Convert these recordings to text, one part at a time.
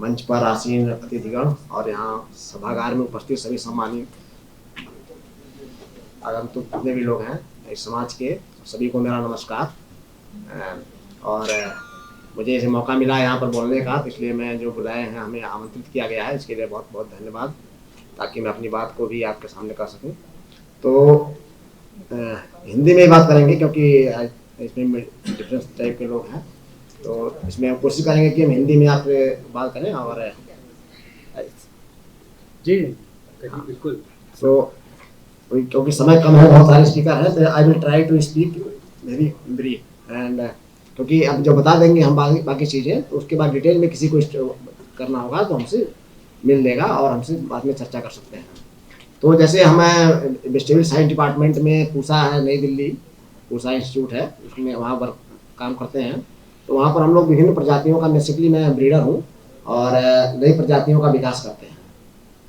मंच पर आसीन अतिथिगण और यहाँ सभागार में उपस्थित सभी सम्मानित आगंतुक जितने भी लोग हैं इस समाज के, सभी को मेरा नमस्कार। और मुझे इसे मौका मिला यहाँ पर बोलने का, तो इसलिए मैं जो बुलाए हैं, हमें आमंत्रित किया गया है, इसके लिए बहुत बहुत धन्यवाद, ताकि मैं अपनी बात को भी आपके सामने कर सकूं। तो हिंदी में बात करेंगे क्योंकि इसमें डिफरेंस टाइप के लोग हैं, तो इसमें हम कोशिश करेंगे कि हम हिंदी में आप बात करें। और जी बिल्कुल। तो क्योंकि समय कम है, बहुत सारे स्पीकर हैं, तो I will try to speak very brief and क्योंकि अब जो बता देंगे हम बाकी चीज़ें, तो उसके बाद डिटेल में किसी को करना होगा तो हमसे मिल लेगा और हमसे बाद में चर्चा कर सकते हैं। तो जैसे हमें वेजिटेबल साइंस डिपार्टमेंट में पूसा है, नई दिल्ली पूसा इंस्टीट्यूट है, उसमें वहाँ पर काम करते हैं। तो वहाँ पर हम लोग विभिन्न प्रजातियों का, बेसिकली मैं ब्रीडर हूँ, और नई प्रजातियों का विकास करते हैं।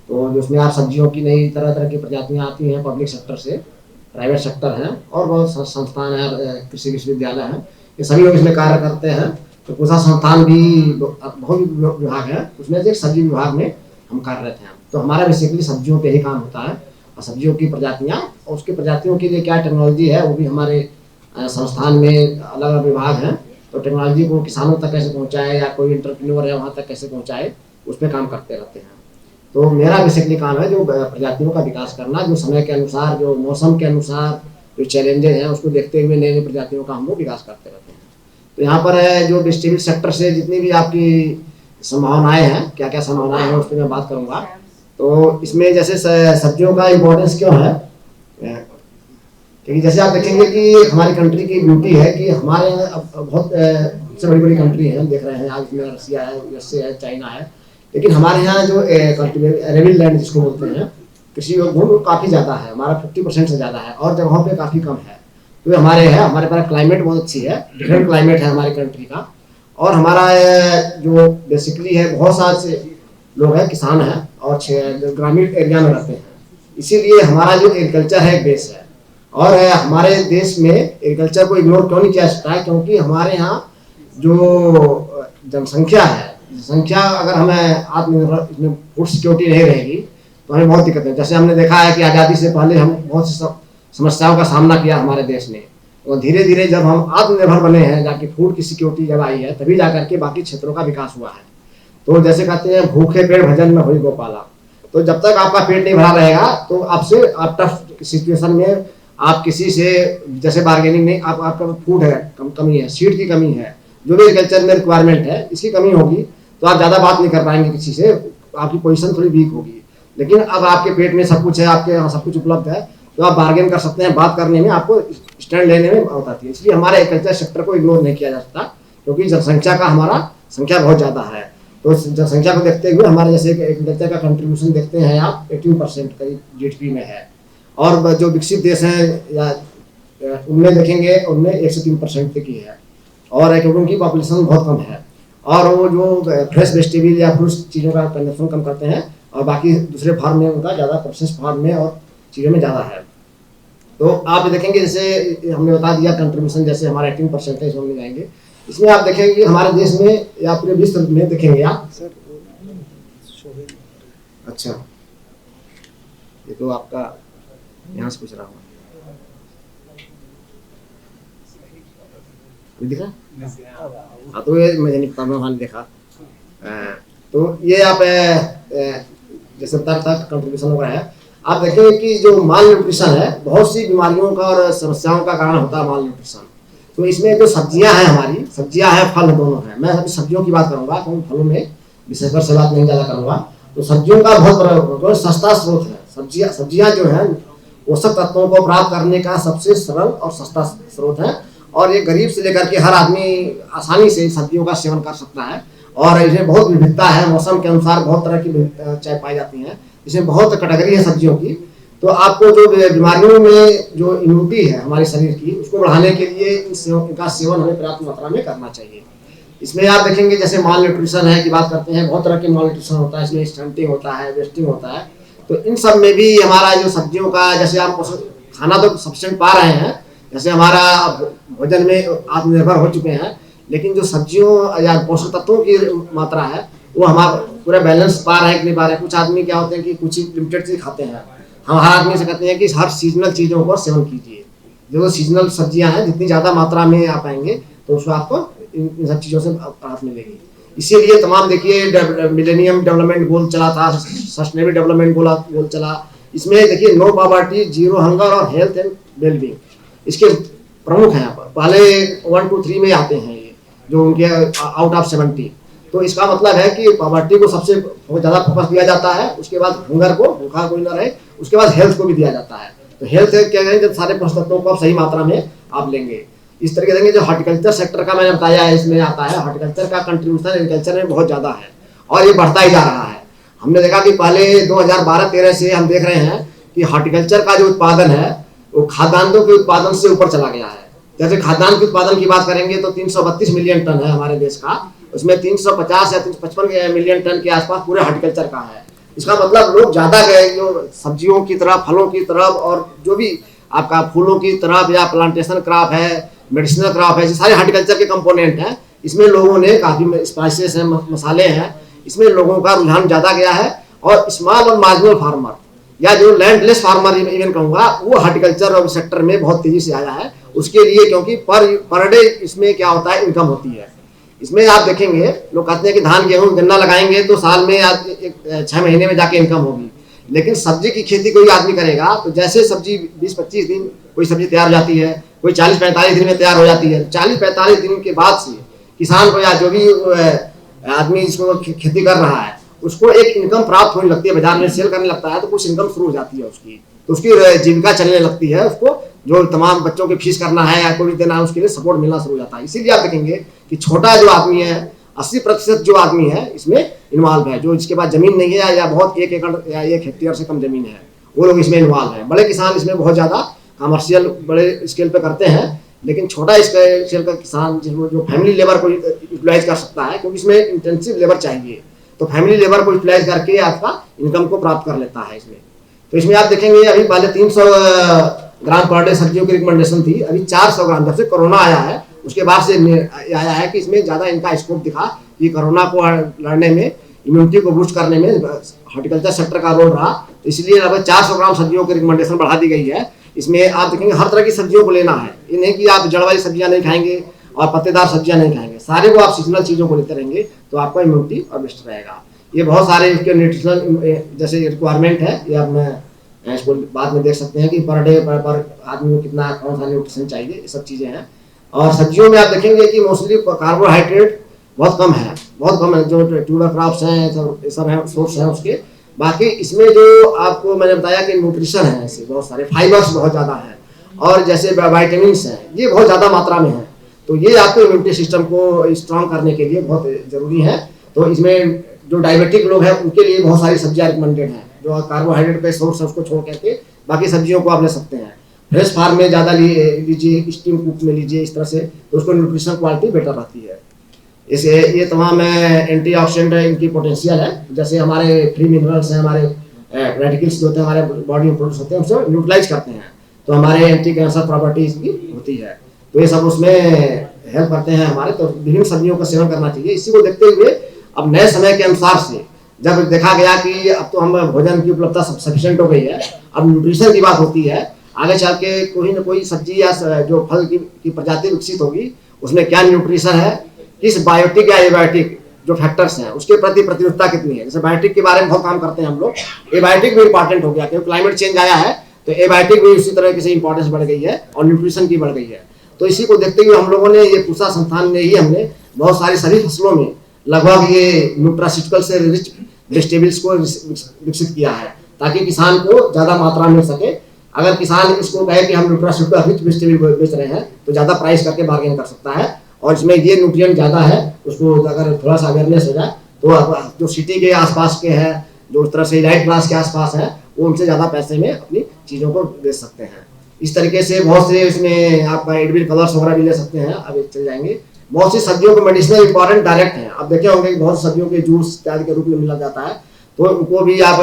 तो जिसमें आप सब्जियों की नई तरह तरह की प्रजातियाँ आती हैं पब्लिक सेक्टर से, प्राइवेट सेक्टर हैं, और बहुत संस्थान हैं, कृषि विश्वविद्यालय हैं, ये सभी लोग इसमें कार्य करते हैं। तो पूसा संस्थान भी बहुत विभाग है, उसमें से सब्जी विभाग में हम कार्यरत हैं। तो हमारा बेसिकली सब्जियों पे ही काम होता है, और सब्जियों की प्रजातियाँ और उसकी प्रजातियों के लिए क्या टेक्नोलॉजी है, वो भी हमारे संस्थान में अलग अलग विभाग हैं। तो टेक्नोलॉजी को किसानों तक कैसे पहुँचाए, या कोई एंटरप्रेन्योर है वहाँ तक कैसे पहुँचाए, उस पर काम करते रहते हैं। तो मेरा बेसिकली काम है जो प्रजातियों का विकास करना, जो समय के अनुसार, जो मौसम के अनुसार जो चैलेंजेस हैं, उसको देखते हुए नए नए प्रजातियों का हम लोग विकास करते रहते हैं। तो यहाँ पर है जो वेजिटेबल सेक्टर से जितनी भी आपकी संभावनाएं हैं, क्या क्या संभावनाएं हैं, उस पर मैं बात करूँगा। तो इसमें जैसे सब्जियों का इम्पोर्टेंस क्यों है, क्योंकि जैसे आप देखेंगे कि हमारी कंट्री की ब्यूटी है कि हमारे यहाँ बहुत सबसे बड़ी बड़ी कंट्री हैं, हम देख रहे हैं आज में रसिया है, यूएसए है, चाइना है, लेकिन हमारे यहाँ जो एरेबल लैंड जिसको बोलते हैं, कृषि भूमि काफ़ी ज़्यादा है, हमारा 50% से ज़्यादा है, और जगहों पे काफ़ी कम है। तो हमारे पास क्लाइमेट बहुत अच्छी है, डिफरेंट क्लाइमेट है हमारी कंट्री का। और हमारा जो बेसिकली है, बहुत सारे लोग हैं, किसान हैं, और ग्रामीण एरिया में रहते हैं, इसीलिए हमारा जो एग्रीकल्चर है एक बेस है। और हमारे देश में एग्रीकल्चर को इग्नोर क्यों नहीं किया जाता है, क्योंकि हमारे यहाँ जो जनसंख्या है, संख्या अगर हमें आत्मनिर्भर, इसमें फूड सिक्योरिटी नहीं रहेगी तो हमें बहुत दिक्कत है। जैसे हमने देखा है कि आज़ादी से पहले हम बहुत सी समस्याओं का सामना किया हमारे देश ने, और धीरे धीरे जब हम आत्मनिर्भर बने हैं, जाके फूड की सिक्योरिटी जब आई है, तभी जाकर के बाकी क्षेत्रों का विकास हुआ है। तो जैसे कहते हैं, भूखे पेट भजन में हुई गोपाला। तो जब तक आपका पेट नहीं भरा रहेगा, तो आप टफ सिचुएशन में आप किसी से जैसे बार्गेनिंग नहीं, आपका फूड है कमी है, सीड की कमी है, जो भी एग्रीकल्चर में रिक्वायरमेंट है, इसकी कमी होगी, तो आप ज़्यादा बात नहीं कर पाएंगे किसी से, आपकी पोजीशन थोड़ी वीक होगी। लेकिन अब आपके पेट में सब कुछ है, आपके यहाँ सब कुछ उपलब्ध है, तो आप बार्गेन कर सकते हैं, बात करने में आपको स्टैंड लेने में मदद आती है। इसलिए हमारे एग्रीकल्चर सेक्टर को इग्नोर नहीं किया जा सकता, क्योंकि जनसंख्या का हमारा संख्या बहुत ज़्यादा है। तो जनसंख्या को देखते हुए हमारे जैसे एग्रीकल्चर का कंट्रीब्यूशन देखते हैं आप 18% करीब जीडीपी में है, और जो विकसित देश हैं या उनमें देखेंगे, उनमें 1 से 3% तक ही है, और क्योंकि उनकी पॉपुलेशन बहुत कम है, और वो जो फ्रेश वेजिटेबल या फ्रूट्स चीज़ों का कंजप्शन कम करते हैं, और बाकी दूसरे फार्म में उनका ज़्यादा प्रोसेस फार्म में और चीज़ों में ज़्यादा है। तो आप देखेंगे, जैसे हमने बता दिया कंट्रीब्यूशन जैसे हमारा 18% है, इसमें जाएंगे। इसमें आप देखेंगे कि हमारे देश में या पूरे विश्व में देखेंगे आप, अच्छा ये तो आपका यहाँ से पूछ रहा हूँ, दिखा? हाँ, तो ये मुझे नहीं पता, मैं देखा। तो ये आप जैसे तक कंट्रीब्यूशन हो रहा है, आप देखेंगे कि जो माल न्यूट्रिशन है, बहुत सी बीमारियों का और समस्याओं का कारण होता है माल न्यूट्रिशन। तो इसमें जो सब्जियां हैं, हमारी सब्जियां हैं, फल दोनों हैं, मैं अभी सब्जियों की बात करूंगा, क्योंकि फलों में विशेष से बात नहीं ज़्यादा करूंगा। तो सब्जियों का बहुत सस्ता स्रोत है, सब्जियां जो है पोषक तत्वों को प्राप्त करने का सबसे सरल और सस्ता स्रोत है, और ये गरीब से लेकर के हर आदमी आसानी से सब्जियों का सेवन कर सकता है। और इसमें बहुत विविधता है, मौसम के अनुसार बहुत तरह की चाय पाई जाती हैं, इसमें बहुत कैटेगरी है सब्जियों की। तो आपको जो बीमारियों में जो इम्यूनिटी है हमारे शरीर की, उसको बढ़ाने के लिए इनका सेवन हमें पर्याप्त मात्रा में करना चाहिए। इसमें आप देखेंगे जैसे माल न्यूट्रिशन है की बात करते हैं, बहुत तरह के माल न्यूट्रिशन होता है, इसमें स्टंटिंग होता है, वेस्टिंग होता है। तो इन सब में भी हमारा जो सब्जियों का, जैसे आप खाना तो सफिशिएंट पा रहे हैं, जैसे हमारा भोजन में आत्मनिर्भर हो चुके हैं, लेकिन जो सब्जियों या पोषक तत्वों की मात्रा है वो हमारा पूरा बैलेंस पा रहे हैं कि नहीं पा रहे हैं। कुछ आदमी क्या होते हैं कि कुछ ही लिमिटेड चीज खाते हैं। हम हर आदमी से कहते हैं कि हर सीजनल चीज़ों को सेवन कीजिए। जो सीजनल सब्जियां हैं जितनी ज़्यादा मात्रा में आ पाएंगे तो उसको आपको इन सब चीज़ों से राहत मिलेगी। इसीलिए तमाम देखिए मिलेनियम डेवलपमेंट गोल चला था, सस्टेनेबल डेवलपमेंट गोल चला। इसमें देखिए नो पॉवर्टी, जीरो हंगर और हेल्थ एंड वेलबींग इसके प्रमुख हैं। यहाँ पर पहले 1, 2, 3 में आते हैं ये जो उनके आउट ऑफ 70। तो इसका मतलब है कि पॉवर्टी को सबसे ज़्यादा फोकस दिया जाता है, उसके बाद हंगर को, भूखा कोई ना रहे, उसके बाद हेल्थ को भी दिया जाता है। तो हेल्थ क्या करें, जब सारे पोषक तत्वों को आप सही मात्रा में आप लेंगे। इस तरीके देंगे। जो हॉर्टिकल्चर सेक्टर का मैंने बताया है इसमें आता है, हॉर्टिकल्चर का कंट्रीब्यूशन एग्रीकल्चर में बहुत ज़्यादा है और ये बढ़ता ही जा रहा है। हमने देखा कि पहले 2012-13 से हम देख रहे हैं कि हॉर्टिकल्चर का जो उत्पादन है वो खाद्यान्नों के उत्पादन से ऊपर चला गया है। जैसे खाद्यान्न के उत्पादन की बात करेंगे तो 332 मिलियन टन है हमारे देश का, उसमें 350 या 355 मिलियन टन के आसपास पूरे हॉर्टिकल्चर का है। इसका मतलब लोग ज़्यादा गए जो सब्जियों की तरफ, फलों की तरफ और जो भी आपका फूलों की तरफ या प्लांटेशन क्रॉप है, मेडिसिनल क्रॉप है, सारे हॉर्टिकल्चर के कंपोनेंट हैं। इसमें लोगों ने काफ़ी स्पाइसेस हैं, मसाले हैं, इसमें लोगों का रुझान ज़्यादा गया है। और स्मॉल और मार्जिनल फार्मर या जो लैंडलेस फार्मर इवन कहूँगा वो हॉर्टिकल्चर सेक्टर में बहुत तेज़ी से आया है। उसके लिए क्योंकि पर डे इसमें क्या होता है, इनकम होती है। इसमें आप देखेंगे लोग कहते हैं कि धान गेहूँ गन्ना लगाएंगे तो साल में 6 महीने में जाके इनकम होगी, लेकिन सब्जी की खेती कोई आदमी करेगा तो जैसे सब्जी 20-25 दिन कोई सब्जी तैयार हो जाती है, कोई 40-45 दिन में तैयार हो जाती है। 40-45 दिन के बाद से किसान को या जो भी आदमी इसको खेती कर रहा है उसको एक इनकम प्राप्त होने लगती है, बाजार में सेल करने लगता है तो कुछ इनकम शुरू हो जाती है उसकी, तो उसकी जीविका चलने लगती है। उसको जो तमाम बच्चों की फीस करना है या कोई देना है उसके लिए सपोर्ट मिलना शुरू हो जाता है। इसीलिए आप देखेंगे कि छोटा जो आदमी है 80% जो आदमी है इसमें इन्वॉल्व है, जो इसके पास जमीन नहीं है या बहुत 1 एकड़ या 1 हेक्टेयर से कम जमीन है वो लोग इसमें इन्वॉल्व है। बड़े किसान इसमें बहुत ज़्यादा कमर्शियल बड़े स्केल पे करते हैं, लेकिन छोटा स्केल का किसान जिसमें जो फैमिली लेबर को यूटिलाइज कर सकता है, क्योंकि इसमें इंटेंसिव लेबर चाहिए, तो फैमिली लेबर को यूटिलाइज करके आपका इनकम को प्राप्त कर लेता है इसमें। तो इसमें आप देखेंगे अभी पहले 300 ग्राम पर डे सब्जियों की रिकमेंडेशन थी, अभी 400 ग्राम। जब से कोरोना आया है उसके बाद से आया है कि इसमें ज़्यादा इनका स्कोप दिखा कि कोरोना को लड़ने में, इम्यूनिटी को बूस्ट करने में हॉर्टिकल्चर सेक्टर का रोल रहा। तो इसलिए लगभग 400 ग्राम सब्जियों की रिकमेंडेशन बढ़ा दी गई है। इसमें आप देखेंगे हर तरह की सब्जियों को लेना है, ये नहीं कि आप जड़ वाली सब्जियां नहीं खाएंगे और पत्तेदार सब्जियां नहीं खाएंगे, सारे को आप सीजनल चीज़ों को लेते रहेंगे तो आपका इम्यूनिटी और बेस्ट रहेगा। ये बहुत सारे इसके न्यूट्रिशनल जैसे रिक्वायरमेंट है, ये आप मैं इसको बाद में देख सकते हैं कि पर डे पर आदमी को कितना कौन सा न्यूट्रिशन चाहिए, ये सब चीज़ें हैं। और सब्जियों में आप देखेंगे कि मोस्टली कार्बोहाइड्रेट बहुत कम है, बहुत कम है। जो ट्यूबर क्रॉप्स हैं ये सब है, सोर्स हैं उसके। बाकी इसमें जो आपको मैंने बताया कि न्यूट्रिशन है, ऐसे बहुत सारे फाइबर्स बहुत ज़्यादा हैं और जैसे वाइटामिन्स हैं ये बहुत ज़्यादा मात्रा में है। तो ये आपको इम्यूनिटी सिस्टम को स्ट्रॉन्ग करने के लिए बहुत ज़रूरी है। तो इसमें जो डायबिटिक लोग हैं उनके लिए बहुत सारी सब्जियां रिकमेंडेड हैं, जो कार्बोहाइड्रेट पे सोर्स है उसको छोड़ करके बाकी सब्जियों को आप ले सकते हैं। फ्रेश फार्म में ज़्यादा लीजिए, स्टीम कुक में लीजिए, इस तरह से तो उसको न्यूट्रिशन क्वालिटी बेटर रहती है। इसे ये तमाम एंटीऑक्सीडेंट है, इनकी पोटेंशियल है। जैसे हमारे फ्री मिनरल्स हैं, हमारे रेडिकल्स जो होते हैं हमारे बॉडी में प्रोड्यूस होते हैं उसको न्यूट्रलाइज करते हैं, तो हमारे एंटी कैंसर प्रॉपर्टीज की होती है। तो ये सब उसमें हेल्प करते हैं हमारे। तो विभिन्न सब्जियों का सेवन करना चाहिए। इसी को देखते हुए अब नए समय के अनुसार से जब देखा गया कि अब तो हम भोजन की उपलब्धता सफिशिएंट हो गई है, अब न्यूट्रिशन की बात होती है, आगे चल के कोई ना कोई सब्जी या जो फल की प्रजाति विकसित होगी उसमें क्या न्यूट्रिशन है, किस बायोटिक या एबायोटिक जो फैक्टर्स हैं उसके प्रति प्रतिरोधकता कितनी है। जैसे बायोटिक के बारे में बहुत काम करते हैं हम लोग, एबायोटिक भी इंपॉर्टेंट हो गया क्योंकि क्लाइमेट चेंज आया है तो एबायोटिक भी उसी तरह से इंपॉर्टेंस बढ़ गई है और न्यूट्रिशन की बढ़ गई है। तो इसी को देखते हुए हम लोगों ने ये पूसा संस्थान ने ही हमने बहुत सारी सभी फसलों में लगभग ये न्यूट्रासिटिकल से रिच वेजिटेबल्स को विकसित किया है ताकि किसान को ज़्यादा मात्रा मिल सके। अगर किसान इसको कहे कि हम न्यूट्रासिटिकल रिच वेजिटेबल बेच रहे हैं तो ज़्यादा प्राइस करके बार्गेन कर सकता है और इसमें ये न्यूट्रिएंट ज़्यादा है, उसको अगर थोड़ा सा अवेयरनेस हो जाए तो जो सिटी के आसपास के हैं, जो उस तरह से लाइट क्लास के आसपास है, वो उनसे ज़्यादा पैसे में अपनी चीज़ों को बेच सकते हैं। इस तरीके से बहुत से इसमें आपका एडिबल कलर्स वगैरह भी ले सकते हैं। अब चल जाएंगे बहुत सी सब्जियों को मेडिसिनल इंपॉर्टेंट डायरेक्ट है। आप देखे होंगे कि बहुत सब्जियों के जूस इत्यादि के रूप में मिला जाता है, तो उनको भी आप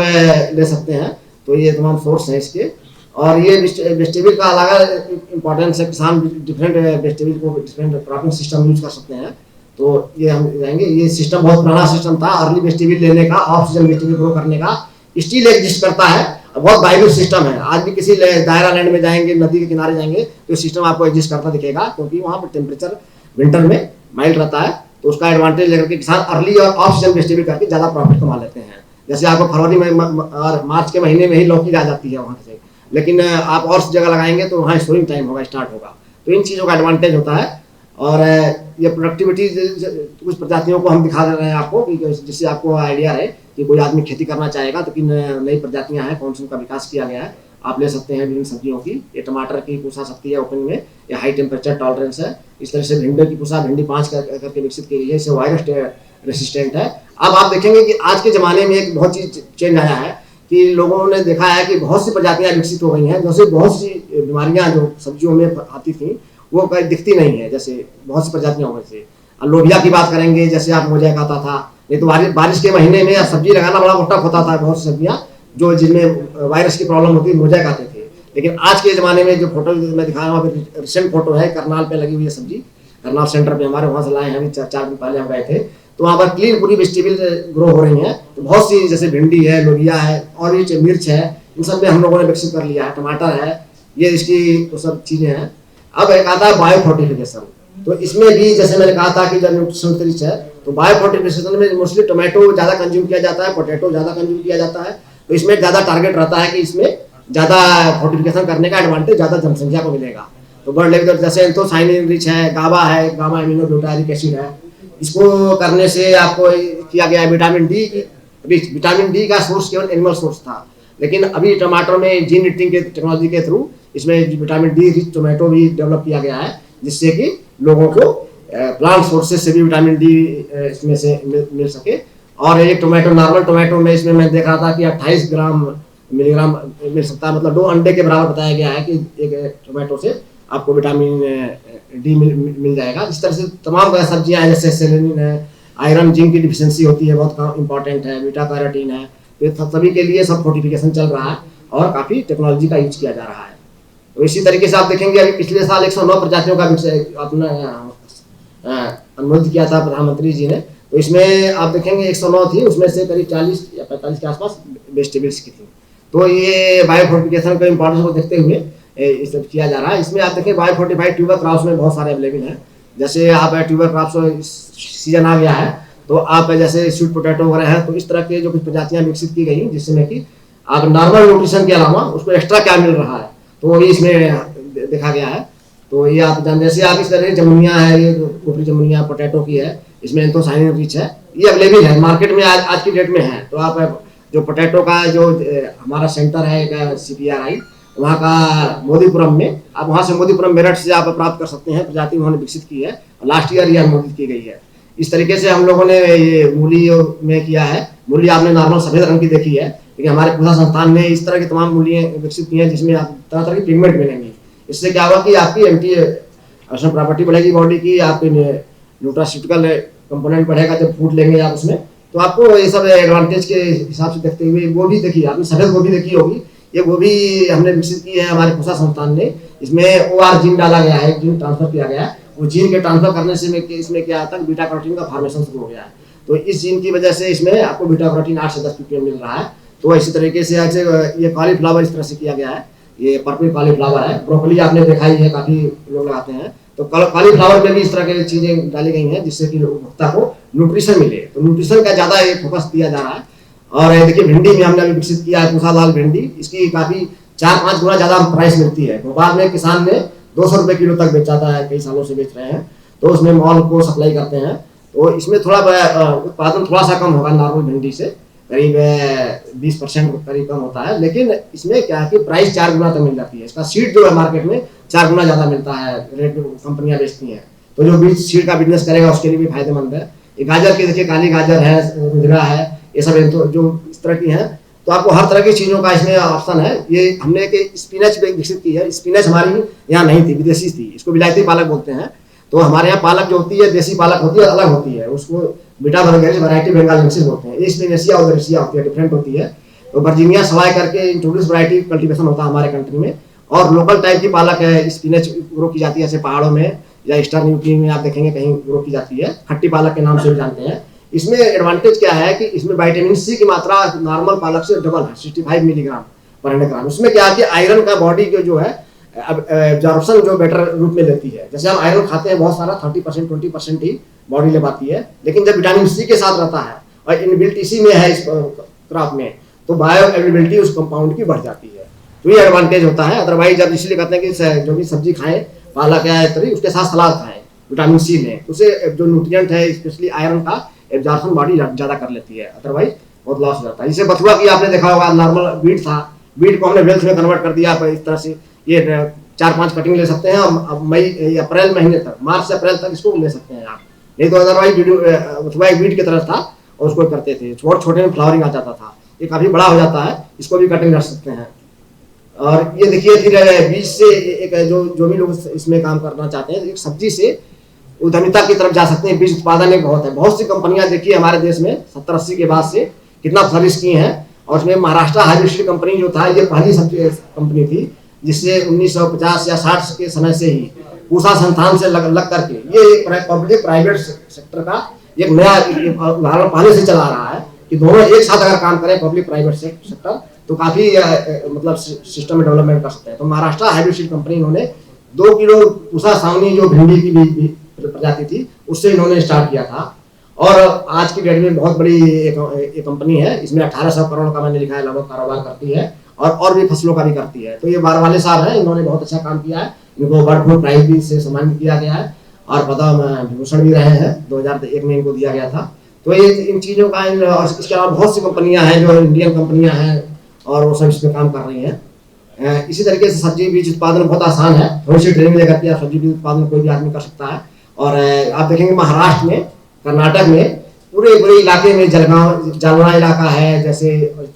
ले सकते हैं। तो ये तमाम सोर्स हैं इसके। और ये वेजिटेबल का अलग इंपॉर्टेंस है, किसान डिफरेंट वेजिटेबल को डिफरेंट क्रॉपिंग सिस्टम यूज कर सकते हैं। तो ये हम जाएंगे। ये सिस्टम बहुत पुराना सिस्टम था, अर्ली वेजिटेबल लेने का, ऑफ सीजन वेजिटेबल ग्रो करने का, स्टिल एग्जिस्ट करता है। बहुत वाइब्रेंट सिस्टम है। आज भी किसी दायरा लैंड में जाएंगे, नदी के किनारे जाएंगे तो सिस्टम आपको एग्जिस्ट करता दिखेगा, क्योंकि वहाँ पर टेम्परेचर विंटर में माइल्ड रहता है। तो उसका एडवांटेज लेकर के किसान अर्ली और ऑफ सीजन वेजिटेबल करके ज़्यादा प्रॉफिट कमा लेते हैं। जैसे आपको फरवरी में और मार्च के महीने में ही लौकी आ जाती है वहाँ से, लेकिन आप और जगह लगाएंगे तो वहाँ स्टोरिंग टाइम होगा, स्टार्ट होगा। तो इन चीज़ों का एडवांटेज होता है। और ये प्रोडक्टिविटी कुछ प्रजातियों को हम दिखा रहे हैं आपको, जिससे आपको आइडिया है कि कोई आदमी खेती करना चाहेगा तो किन नई प्रजातियां हैं, कौन सी उनका विकास किया गया है। आप ले सकते हैं विभिन्न सब्जियों की। ये टमाटर की पूसा सकती है ओपन में, ये हाई टेम्परेचर टॉलरेंस है। इस तरह से भिंडी की पूसा भिंडी 5 करके विकसित की गई है, इससे वायरस रेसिस्टेंट है। अब आप देखेंगे कि आज के ज़माने में एक बहुत चीज़ चेंज आया है कि लोगों ने देखा है कि बहुत सी प्रजातियाँ विकसित हो गई हैं, जैसे बहुत सी बीमारियाँ जो सब्जियों में आती थी वो दिखती नहीं है, जैसे बहुत सी प्रजातियाँ हो गई। लोबिया की बात करेंगे, जैसे आप मोजैक आता था, नहीं तो बारिश के महीने में सब्जी लगाना बड़ा टफ होता था। बहुत सी सब्जियाँ जो जिनमें वायरस की प्रॉब्लम होती, मोजैक आते थे। लेकिन आज के ज़माने में जो फोटो मैं दिखा रहा हूँ, रिसेंट फोटो है, करनाल पे लगी हुई है सब्जी, करनाल सेंटर पे हमारे वहाँ से लाए हैं, अभी 4 दिन पहले हम गए थे। तो वहाँ पर क्लीन पूरी वेजिटेबल ग्रो हो रही हैं। तो बहुत सी जैसे भिंडी है, लोबिया है, और ये मिर्च है, इन सब में हम लोगों ने विकसित कर लिया है। टमाटर है, ये इसकी तो सब चीज़ें हैं। अब एक आता है बायो फोर्टिफिकेशन। तो इसमें भी जैसे मैंने कहा था कि जब न्यूट्रिशन रिच है, तो बायो फोर्टिफिकेशन में मोस्टली टोमेटो ज़्यादा कंज्यूम किया जाता है, पोटैटो ज़्यादा कंज्यूम किया जाता है। तो इसमें ज़्यादा टारगेट रहता है कि इसमें ज़्यादा फोर्टिफिकेशन करने का एडवांटेज ज़्यादा जनसंख्या को मिलेगा। तो बर्ड लेवल जैसे एंथोसाइनिन रिच है, गाबा है, गामा एमिनोग्लूटारिक एसिड है, इसको करने से आपको किया गया है। विटामिन डी का सोर्स केवल एनिमल सोर्स था, लेकिन अभी टमाटर में जीन एडिटिंग के टेक्नोलॉजी के थ्रू इसमें विटामिन डी रिच टोमेटो भी डेवलप किया गया है, जिससे कि लोगों को प्लांट सोर्सेज से भी विटामिन डी इसमें से मिल सके। और एक टोमेटो, नॉर्मल टोमेटो में इसमें मैं देख रहा था कि 28 मिलीग्राम मिल सकता है, मतलब 2 अंडे के बराबर बताया गया है कि एक टोमेटो से आपको विटामिन डी मिल जाएगा। इस तरह से तमाम सब्जियां हैं, जैसे सेलेनिन है, आयरन जिंक की डिफिशियंसी होती है, बहुत इंपॉर्टेंट है, बीटा कैरोटीन है। तो सभी के लिए सब फोर्टिफिकेशन चल रहा है और काफ़ी टेक्नोलॉजी का यूज किया जा रहा है। तो इसी तरीके से आप देखेंगे अभी पिछले साल 109 प्रजातियों का अपना अनुमोदित किया था प्रधानमंत्री जी ने। तो इसमें आप देखेंगे 109 थी, उसमें से करीब 40 या 45 के आसपास वेजिटेबल्स की थी। तो ये बायोफोर्टिफिकेशन के इंपॉर्टेंस को देखते हुए ये सब किया जा रहा है। इसमें आप देखें बायोफोर्टिफाइड ट्यूबर क्रॉप्स में बहुत सारे अवेलेबल हैं। जैसे आप ट्यूबर क्रॉप्स सीजन आ गया है, तो आप जैसे स्वीट पोटैटो वगैरह है, तो इस तरह के जो कुछ प्रजातियाँ विकसित की गई जिसमें कि आप नॉर्मल न्यूट्रिशन के अलावा उसको एक्स्ट्रा क्या मिल रहा है, तो वो भी इसमें देखा गया है। तो ये आप जान, जैसे आप इस तरह जमुनिया है, ये ऊपरी जमुनिया पोटैटो की है, इसमें एंथोसाइनिन रिच है, ये अवेलेबल है मार्केट में, आज की डेट में है। तो आप जो पोटैटो का जो हमारा सेंटर है CPRI, वहाँ का मोदीपुरम में, आप वहाँ से मोदीपुरम मेरठ से आप प्राप्त कर सकते हैं। प्रजाति उन्होंने विकसित की है, लास्ट ईयर ये अनुमोदित की गई है। इस तरीके से हम लोगों ने ये मूली में किया है। मूली आपने नॉर्मल सफ़ेद रंग की देखी है, लेकिन हमारे पूरा संस्थान ने इस तरह की तमाम मूलियाँ विकसित की हैं जिसमें आप तरह तरह की पिगमेंट मिलेंगी। इससे क्या होगा कि आपकी एंटी ऑक्सीडेंट प्रॉपर्टी बढ़ेगी बॉडी की, आपकी न्यूट्रास्यूटिकल कंपोनेंट बढ़ेगा जब फूड लेंगे आप उसमें। तो आपको ये सब एडवांटेज के हिसाब से देखते हुए गोभी देखिए, आपने सफ़ेद गोभी देखी होगी, ये गोभी हमने विकसित की है हमारे पूसा संस्थान ने। इसमें OR जीन डाला गया है, जीन ट्रांसफर किया गया है। वो जीन के ट्रांसफर करने से इसमें क्या आता है, बीटा कैरोटीन का फॉर्मेशन शुरू हो गया है। तो इस जीन की वजह से इसमें आपको बीटा कैरोटीन 8 से 10 ppm मिल रहा है। तो इसी तरीके से ऐसे ये कॉलीफ्लावर इस तरह से किया गया है, ये पर्पल कॉलीफ्लावर है। ब्रोकली आपने देखा ही है, काफ़ी लोग लगाते हैं। तो कॉलीफ्लावर में भी इस तरह की चीज़ें डाली गई हैं जिससे कि उपभोक्ता को न्यूट्रिशन मिले। तो न्यूट्रिशन का ज़्यादा फोकस दिया जा रहा है। और देखिए भिंडी में हमने अभी विकसित किया है पूसा लाल भिंडी, इसकी काफ़ी 4-5 गुना ज़्यादा प्राइस मिलती है। भोपाल में किसान ने 200 रुपये किलो तक बेचाता है, कई सालों से बेच रहे हैं। तो उसमें मॉल को सप्लाई करते हैं। तो इसमें थोड़ा उत्पादन थोड़ा सा कम होगा नॉर्मल भिंडी से, करीब 20% करीब कम होता है। लेकिन इसमें क्या है कि प्राइस 4 गुना तक मिल जाती है। इसका सीड जो है मार्केट में 4 गुना ज़्यादा मिलता है, रेट कंपनियाँ बेचती हैं। तो जो बीज सीड का बिजनेस करेगा उसके लिए भी फायदेमंद है। ये गाजर की देखिए, काली गाजर है, रुजरा है, ये सब तो जो इस तरह की हैं। तो आपको हर तरह की चीज़ों का इसमें ऑप्शन है। ये हमने एक स्पिनच पे विकसित की है। स्पिनच हमारी यहाँ नहीं थी, विदेशी थी, इसको विलायती पालक बोलते हैं। तो हमारे यहाँ पालक जो होती है देसी पालक होती है, अलग होती है, उसको बीटा वैरायटी बंगाल मिक्सिस बोलते हैं। ये स्पिनेसिया और एरिसिया होती है, डिफरेंट होती है। तो वर्जीनिया सवाई करके इंट्रोड्यूस वैरायटी कल्टीवेशन होता है हमारे कंट्री में। और लोकल टाइप की पालक है, स्पिनच ग्रो की जाती है ऐसे पहाड़ों में या ईस्टर्न यूपी में आप देखेंगे कहीं ग्रो की जाती है, खट्टी पालक के नाम से भी जानते हैं। इसमें एडवांटेज क्या है कि इसमें विटामिन सी की मात्रा नॉर्मल पालक से डबल है, 65 मिलीग्राम पर 100 ग्राम। उसमें क्या है कि आयरन का बॉडी जो है एब्जॉर्प्शन जो बेटर रूप में लेती है। जैसे हम आयरन खाते हैं बहुत सारा 30% 20% ही बॉडी ले पाती है, लेकिन जब विटामिन सी के साथ रहता है और इनबिल्ट इसी में है इस क्रॉप में, तो बायो अवेलेबिलिटी उस कंपाउंड की बढ़ जाती है। तो ये एडवांटेज होता है। अदरवाइज जब इसलिए कहते हैं कि जो भी सब्जी खाएं, पालक या तरी, उसके साथ सलाद खाएं, विटामिन सी लें, उसे जो न्यूट्रिएंट है स्पेशली आयरन का एब्जॉर्प्शन बॉडी ज़्यादा कर लेती है, अदरवाइज बहुत लॉस हो जाता है। जैसे बथुआ की आपने देखा होगा, नॉर्मल बीट था, बीट को हमने वेल्थ में कन्वर्ट कर दिया इस तरह से। ये 4-5 कटिंग ले सकते हैं अब मई अप्रैल महीने तक, मार्च से अप्रैल तक इसको ले सकते हैं आप। नहीं तो अदरवाइज बथुआ एक बीट की तरह था और उसको करते थे, छोटे में फ्लावरिंग आ जाता था। ये काफ़ी बड़ा हो जाता है, इसको भी कटिंग कर सकते हैं। और ये देखिए फिर बीज से एक जो भी लोग इसमें काम करना चाहते हैं, एक सब्जी से उद्यमिता की तरफ जा सकते हैं। बीज उत्पादन एक बहुत सी कंपनियां देखिए हमारे देश में 70-80 के बाद से कितना फ्लरिश की हैं। और उसमें महाराष्ट्र हाइब्रिड कंपनी जो था, ये पहली सब्जी कंपनी थी जिससे 1950 या 60 के समय से ही पूसा संस्थान से लग करके ये पब्लिक प्राइवेट सेक्टर का एक नया उदाहरण पहले से चला रहा है कि दोनों एक साथ अगर काम करें, पब्लिक प्राइवेट सेक्टर, तो काफी मतलब सिस्टम में डेवलपमेंट कर सकते हैं। तो महाराष्ट्र हाइब्रिड कंपनी इन्होंने 2 किलो पूसा सावनी जो भिंडी की प्रजाति थी उससे इन्होंने स्टार्ट किया था। और आज की डेट में बहुत बड़ी एक कंपनी है, इसमें 1800 करोड़ का मैंने लिखा है लगभग कारोबार करती है, और भी फसलों का भी करती है। तो ये बारवाले साहब हैं, इन्होंने बहुत अच्छा काम किया है। इनको बर्ड फ्लू प्राइज भी से सम्मानित किया गया है और पद्म विभूषण भी रहे हैं, 2001 में इनको दिया गया था। तो ये इन चीज़ों का, और इसके अलावा बहुत सी कंपनियां हैं जो इंडियन कंपनियां हैं और वो सब इसमें काम कर रही हैं। इसी तरीके से सब्जी बीज उत्पादन बहुत आसान है, थोड़ी सी ट्रेनिंग लेकर के सब्जी बीज उत्पादन कोई भी आदमी कर सकता है। और आप देखेंगे महाराष्ट्र में, कर्नाटक में, पूरे इलाके में, जालना इलाका है, जैसे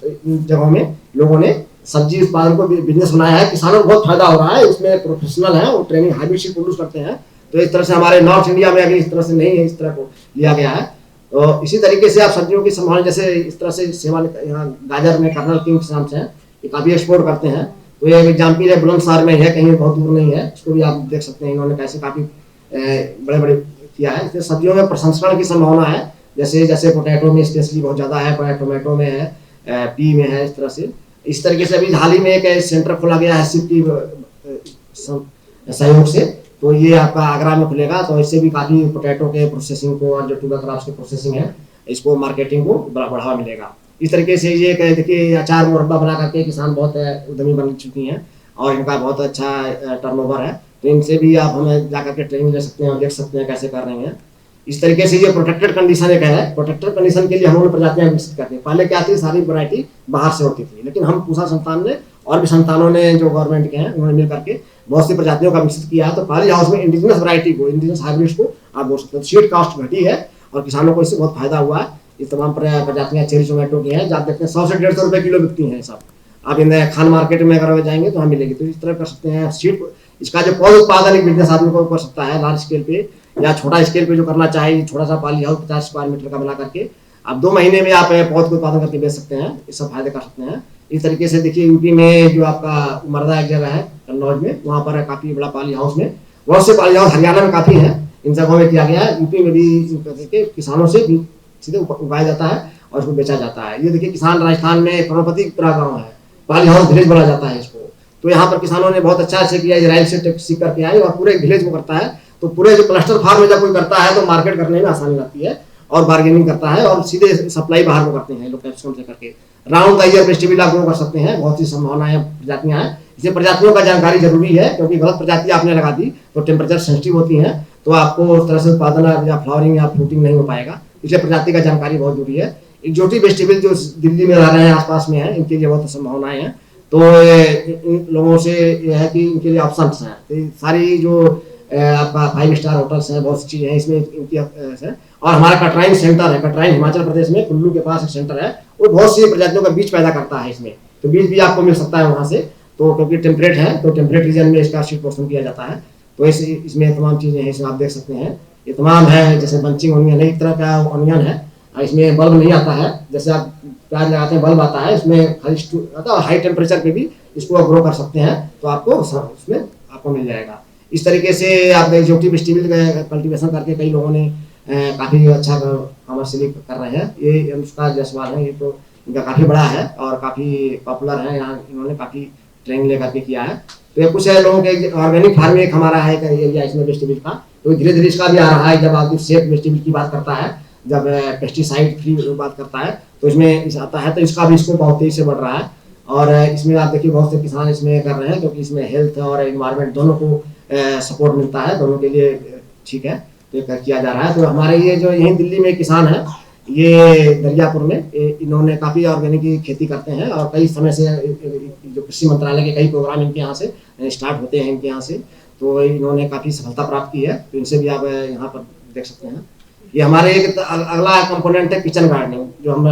इन जगहों में लोगों ने सब्जी उत्पादन को बिजनेस बनाया है। किसानों को बहुत फायदा हो रहा है, इसमें प्रोफेशनल है, वो ट्रेनिंग हाइब्रिड सीड प्रोड्यूस करते हैं। तो इस तरह से हमारे नॉर्थ इंडिया में अभी इस तरह से नहीं है, इस तरह को लिया गया है। तो इसी तरीके से आप सब्जियों की संभाल, जैसे इस तरह से सेवा यहाँ गाजर में कर्नल किंग के नाम से है, ये काफ़ी एक्सपोर्ट करते हैं। तो ये एग्जाम्पल है, बुलंदशहर में है, कहीं बहुत दूर नहीं है, इसको भी आप देख सकते हैं इन्होंने कैसे काफ़ी बड़े किया है। इसलिए सब्जियों में प्रसंस्करण की संभावना है, जैसे पोटैटो में स्पेशली बहुत ज़्यादा है, टोमेटो में है, पी में है, इस तरह से। इस तरीके से अभी हाल ही में एक सेंटर खोला गया है सिप की सहयोग से, तो ये आपका आगरा में खुलेगा। तो इससे भी काफ़ी पोटैटो के प्रोसेसिंग को और जो ट्यूबर क्रॉप्स की प्रोसेसिंग है, इसको मार्केटिंग को बढ़ावा मिलेगा। इस तरीके से ये देखिए अचार मुरब्बा बना करके किसान बहुत उद्यमी बन चुकी हैं और इनका बहुत अच्छा टर्नओवर है। तो इनसे भी आप हमें जा करके ट्रेनिंग ले सकते हैं और देख सकते हैं कैसे कर रहे हैं। इस तरीके से ये प्रोटेक्टेड कंडीशन एक है। प्रोटेक्टेड कंडीशन के लिए हम लोग प्रजातियां विकसित करते हैं। पहले क्या थी, सारी वैरायटी बाहर से होती थी, लेकिन हम पूसा संस्थान ने और भी संस्थानों ने जो गवर्नमेंट के हैं उन्होंने मिल करके बहुत सी प्रजातियों का विकसित किया है। तो पहले हाउस में इंडिजिनस वैरायटी को, इंडिजिनस हाइब्रिड्स को आप बोल सकते हैं। सीड कॉस्ट घटी है और किसानों को इससे बहुत फायदा हुआ है। ये तमाम प्रजातियां चेरी टोमेटो की हैं, आप देखते हैं 100 से 150 रुपये किलो बिकती हैं सब। आप इन खान मार्केट में अगर जाएंगे तो हम मिलेगी। तो इस तरह कर सकते हैं। सीड इसका जो पौध उत्पादन एक बिजनेस आदमी को कर सकता है, लार्ज स्केल पे या छोटा स्केल पे जो करना चाहिए, छोटा सा पाली हाउस 50 स्क्वायर मीटर का बना करके आप 2 महीने में आप पौध को उत्पादन करके बेच सकते हैं। इस सब फायदे कर सकते हैं। इस तरीके से देखिए यूपी में जो आपका उमरदा एक जगह है कन्नौज में, वहाँ पर काफ़ी बड़ा पाली हाउस में, बहुत से पाली हाउस हरियाणा में काफ़ी हैं, इन जगहों में किया गया है। यूपी में भी किसानों से भी सीधे उगाया जाता है और उसको बेचा जाता है। ये देखिए किसान राजस्थान में करोड़पति पूरा गाँव है, पाली हाउस विलेज बोला जाता है इसको। तो यहाँ पर किसानों ने बहुत अच्छा से किया, इजराइल से सीख करके आए और पूरे विलेज को करता है। तो पूरे जो क्लस्टर फार्म में जब कोई करता है तो मार्केट करने में आसानी लगती है और बार्गेनिंग करता है और सीधे सप्लाई बाहर को करते हैं लोग कैप्सिकम से करके। Round the year vegetable grow कर सकते हैं, बहुत सी संभावनाएं प्रजातियां हैं। इसलिए प्रजातियों का जानकारी जरूरी है, क्योंकि गलत प्रजाति आपने लगा दी तो टेम्परेचर सेंसिटिव होती हैं, तो आपको उस तरह से उत्पादन या फ्लावरिंग या फ्रूटिंग नहीं हो पाएगा। इसलिए प्रजाति का जानकारी बहुत जरूरी है। एक्जोटिक वेजिटेबल जो दिल्ली में रह रहे हैं, आसपास में है, इनके लिए बहुत संभावनाएं हैं। तो इन लोगों से यह है कि इनके लिए ऑप्शन हैं। तो सारी जो आपका 5 स्टार होटल्स हैं, बहुत सी चीज़ें हैं इसमें इनकी है। और हमारा कटराइन सेंटर है, कटराइन हिमाचल प्रदेश में कुल्लू के पास एक सेंटर है, वो बहुत सी प्रजातियों का बीज पैदा करता है इसमें। तो बीज भी आपको मिल सकता है वहाँ से, तो क्योंकि टेम्परेट है तो टेम्परेट रीजन में इसका सीड प्रोसेसिंग किया जाता है। तो इसमें तमाम चीज़ें हैं, इसमें आप देख सकते हैं ये तमाम है। जैसे बंचिंग ऑनियन है, एक तरह का ऑनियन है, इसमें बल्ब नहीं आता है। जैसे आप प्याज लगाते हैं बल्ब आता है, इसमें हाई टेम्परेचर पे भी इसको ग्रो कर सकते हैं, तो आपको उसमें आपको मिल जाएगा। इस तरीके से आप एक्जोटिक वेजिटेबल कल्टीवेशन करके कई लोगों ने काफ़ी अच्छा कमर्शियली कर रहे हैं। ये अनुष्का जायसवाल है, ये तो इनका काफ़ी बड़ा है और काफ़ी पॉपुलर है, यहाँ इन्होंने काफ़ी ट्रेनिंग लेकर के किया है। तो ये कुछ लोगों के ऑर्गेनिक फार्मिंग एक हमारा है एरिया इसमें वेजिटेबल का, तो धीरे धीरे इसका भी आ रहा है। जब आदमी सेफ वेजिटेबल की बात करता है, जब पेस्टिसाइड फ्री बात करता है, तो इसमें आता है, तो इसका भी स्कोप बहुत तेजी से बढ़ रहा है। और इसमें आप देखिए बहुत से किसान इसमें कर रहे हैं, क्योंकि इसमें हेल्थ और एनवायरनमेंट दोनों को सपोर्ट मिलता है, दोनों के लिए ठीक है, तो ये किया जा रहा है। तो हमारे ये जो यहीं दिल्ली में किसान है, ये दरियापुर में, इन्होंने काफ़ी ऑर्गेनिक की खेती करते हैं और कई समय से जो कृषि मंत्रालय के कई प्रोग्राम इनके यहाँ से स्टार्ट होते हैं इनके यहाँ से, तो इन्होंने काफ़ी सफलता प्राप्त की है। तो इनसे भी आप यहाँ पर देख सकते हैं। ये हमारे एक अगला कंपोनेंट है किचन गार्डनिंग, जो हम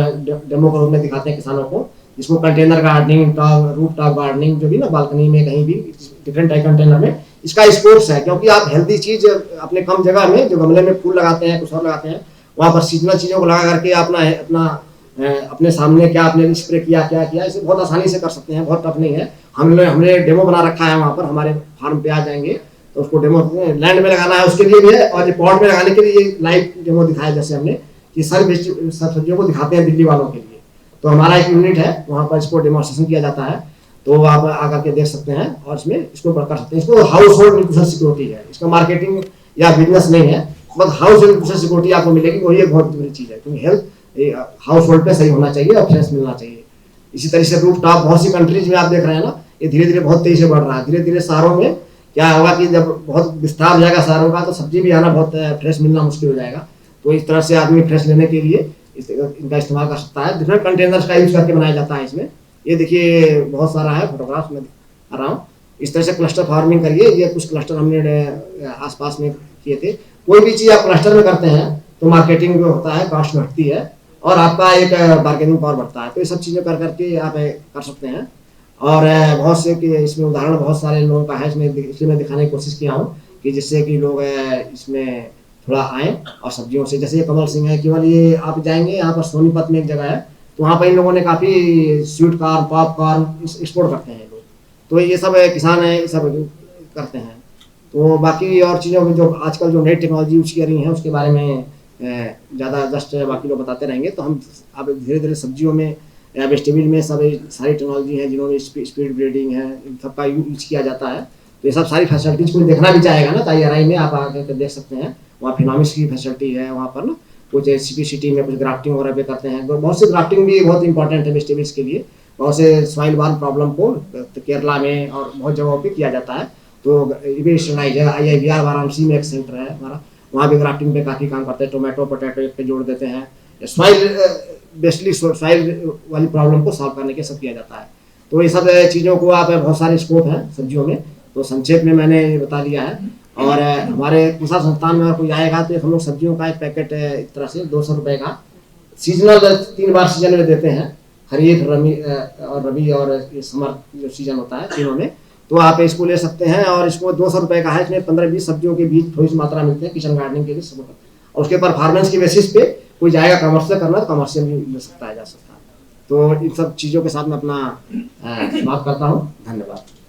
डेमो के रूप में दिखाते हैं किसानों को, जिसको container gardening, roof top gardening, जो भी ना बालकनी में कहीं भी डिफरेंट टाइप कंटेनर में इसका स्कोप्स है। क्योंकि आप हेल्दी चीज़ अपने कम जगह में, जो गमले में फूल लगाते हैं, कुछ और लगाते हैं, वहाँ पर सीजनल चीज़ों को लगा करके अपने सामने क्या आपने स्प्रे किया, क्या किया, इसे बहुत आसानी से कर सकते हैं, बहुत टफ नहीं है। हमने डेमो बना रखा है, वहाँ पर हमारे फार्म पे आ जाएंगे तो उसको डेमो लैंड में लगाना है उसके लिए भी है, और पॉट में लगाने के लिए लाइव डेमो दिखाया, जैसे हमने कि सब सब्जियों को दिखाते हैं दिल्ली वालों के लिए। तो हमारा एक यूनिट है, वहाँ पर इसको डेमोस्ट्रेशन किया जाता है, तो आप आकर के देख सकते हैं और इसमें इसको कर सकते हैं। इसको हाउस होल्ड न्यूट्रिशन सिक्योरिटी है, इसका मार्केटिंग या बिजनेस नहीं है, बस हाउस होल्ड न्यूट्रिशन सिक्योरिटी आपको मिलेगी, वही एक बहुत बड़ी चीज़ है, क्योंकि हेल्थ हाउस होल्ड पे सही होना चाहिए और फ्रेश मिलना चाहिए। इसी तरह से रूफ टॉप बहुत सी कंट्रीज में आप देख रहे हैं ना, ये धीरे धीरे बहुत तेजी से बढ़ रहा है। धीरे धीरे शहरों में क्या होगा कि जब बहुत विस्तार हो जाएगा शहरों का, तो सब्जी भी आना बहुत फ्रेश मिलना मुश्किल हो जाएगा। तो इस तरह से आदमी फ्रेश लेने के लिए इनका इस्तेमाल कर सकता है। डिफरेंट कंटेनर्स का यूज करके बनाया जाता है इसमें। ये देखिए बहुत सारा है, फोटोग्राफ्स में दिखा रहा हूँ। इस तरह से क्लस्टर फार्मिंग करिए, ये कुछ क्लस्टर हमने आसपास में किए थे। कोई भी चीज़ आप क्लस्टर में करते हैं तो मार्केटिंग जो होता है कॉस्ट घटती है और आपका एक बार्गेनिंग पावर बढ़ता है। तो ये सब चीज़ें कर करके आप कर सकते हैं। और बहुत से कि इसमें उदाहरण बहुत सारे लोगों का है, इसलिए मैं दिखाने की कोशिश किया हूँ कि जिससे कि लोग इसमें थोड़ा आएँ और सब्जियों से, जैसे ये कमल सिंह है, केवल ये आप जाएंगे यहाँ पर सोनीपत में एक जगह है, तो वहाँ पर इन लोगों ने काफ़ी स्वीट कॉर्न, पॉपकॉर्न एक्सपोर्ट करते हैं लोग। तो ये सब किसान हैं, सब करते हैं। तो बाकी और चीज़ों में जो आजकल जो नई टेक्नोलॉजी यूज की रही हैं उसके बारे में ज़्यादा जस्ट बाकी लोग बताते रहेंगे। तो हम अब धीरे धीरे सब्जियों में या वेजिटेबल में सब सारी टेक्नोलॉजी है, जिन्होंने स्पीड ब्रीडिंग है, इन सबका यूज किया जाता है। तो ये सब सारी फैसिलिटीज कोई देखना भी चाहेगा ना, तो IRI में आप आकर देख सकते हैं। वहाँ फिनोमिक्स की फैसिलिटी है, वहाँ पर ना कुछ CPCT में कुछ ग्राफ्टिंग वगैरह पे करते हैं। तो बहुत सी ग्राफ्टिंग भी बहुत इंपॉर्टेंट है वेजिटेबल्स के लिए। बहुत से सॉइल वार्म प्रॉब्लम को केरला में और बहुत जगहों पे किया जाता है। तो ये भी स्टैंडर्डाइज है। IIBR वाराणसी में एक सेंटर है हमारा, वहाँ भी ग्राफ्टिंग पे काफ़ी काम करते हैं। टोमेटो पोटैटो एक पे जोड़ देते हैं, सॉइल बेसिकली सॉइल वाली प्रॉब्लम को सॉल्व करने के सब किया जाता है। तो ये सब चीज़ों को आप बहुत सारे स्कोप हैं सब्जियों में, तो संक्षेप में मैंने ये बता दिया है। और हमारे कुशा संस्थान में अगर कोई आएगा तो हम लोग सब्जियों का एक पैकेट इस तरह से 200 रुपये का सीजनल 3 बार सीजन में देते हैं, खरीफ, रबी और समर जो सीजन होता है तीनों में। तो आप इसको ले सकते हैं और इसको 200 रुपये का है। इसमें 15-20 सब्जियों के बीज थोड़ी सी मात्रा मिलते हैं किचन गार्डनिंग के लिए सब। और उसके परफॉर्मेंस की बेसिस पे कोई जाएगा कमर्शियल करना तो कमर्शियल भी मिल सकता है, जा सकता है। तो इन सब चीज़ों के साथ मैं अपना बात करता हूँ। धन्यवाद।